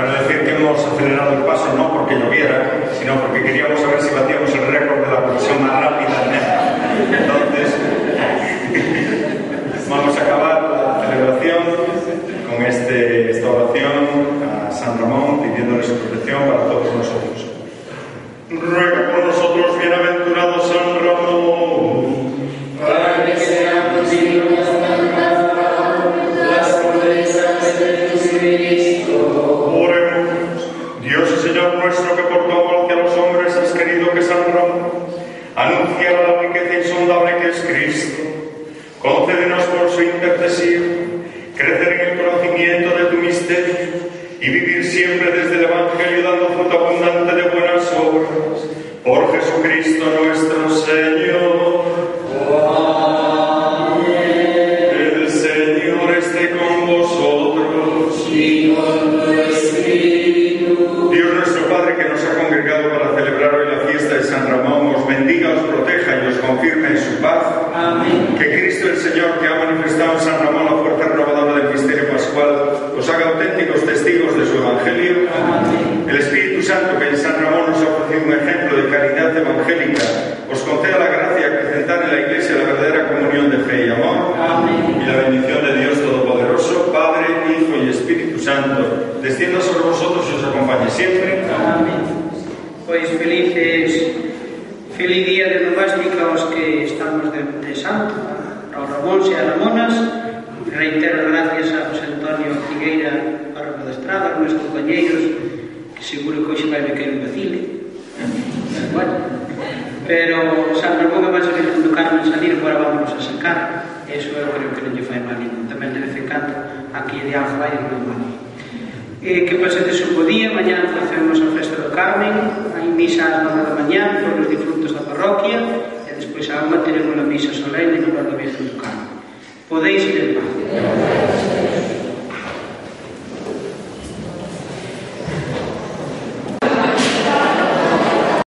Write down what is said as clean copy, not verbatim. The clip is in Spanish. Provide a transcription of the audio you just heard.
Bueno, decir que hemos acelerado el paso no porque lloviera, sino porque queríamos saber si batíamos el récord de la procesión más rápida en México. Entonces, vamos a acabar la celebración con esta oración a San Ramón, pidiéndole su protección para todos nosotros. Ruega por nosotros, bienaventurado San Ramón, para que seamos dignos de alcanzar las promesas de Jesucristo. Oremos. Dios y Señor nuestro, que por tu amor hacia los hombres has querido que San Ramón anunciara la riqueza insondable que es Cristo, concédenos por su intercesión crecer en el conocimiento de tu misterio y vivir siempre desde el Evangelio dando fruto abundante de buenas obras. Por Jesucristo nuestro Señor. Amén. El Señor esté con vosotros. Y con tu espíritu. Dios nuestro Padre, que nos ha congregado para celebrar hoy la fiesta de San Ramón, os bendiga, os proteja y os confirme en su paz. Amén. Que Cristo el Señor, que ha manifestado en San Ramón la fuerza renovadora del misterio pascual, os haga auténticos testigos de su Evangelio. Amén. El Espíritu Santo, que en San Ramón nos ha ofrecido un ejemplo de caridad evangélica, os conceda la gracia de acrecentar en la Iglesia la verdadera comunión de fe y amor. Amén. Y la bendición de Dios Todopoderoso, Padre, Hijo y Espíritu Santo, descienda sobre vosotros y os acompañe siempre. Amén. Pois feliz día de Novástica aos que estamos de santo, aos Ramóns e a Ramonas. Reitero gracias a José Antonio Figueira, párroco da Estrada, aos meus compañeiros, que seguro que hoxe vai me querer un vacile. Bueno, pero San Ramón é máis a Virgen do Carmen salir, agora vamos a sacar. Eso eu creo que non lle fai mal ningún. Tamén de vez en cando aquí de Alfa vai non mal. Que pasedes un bo día. Mañá facemos a festa do Carmen, hai misa ás 9 da mañá por os difuntos da parroquia, e despois a unha teremos a misa solene no bar da Virgen do Carmen. Podéis ir en paz.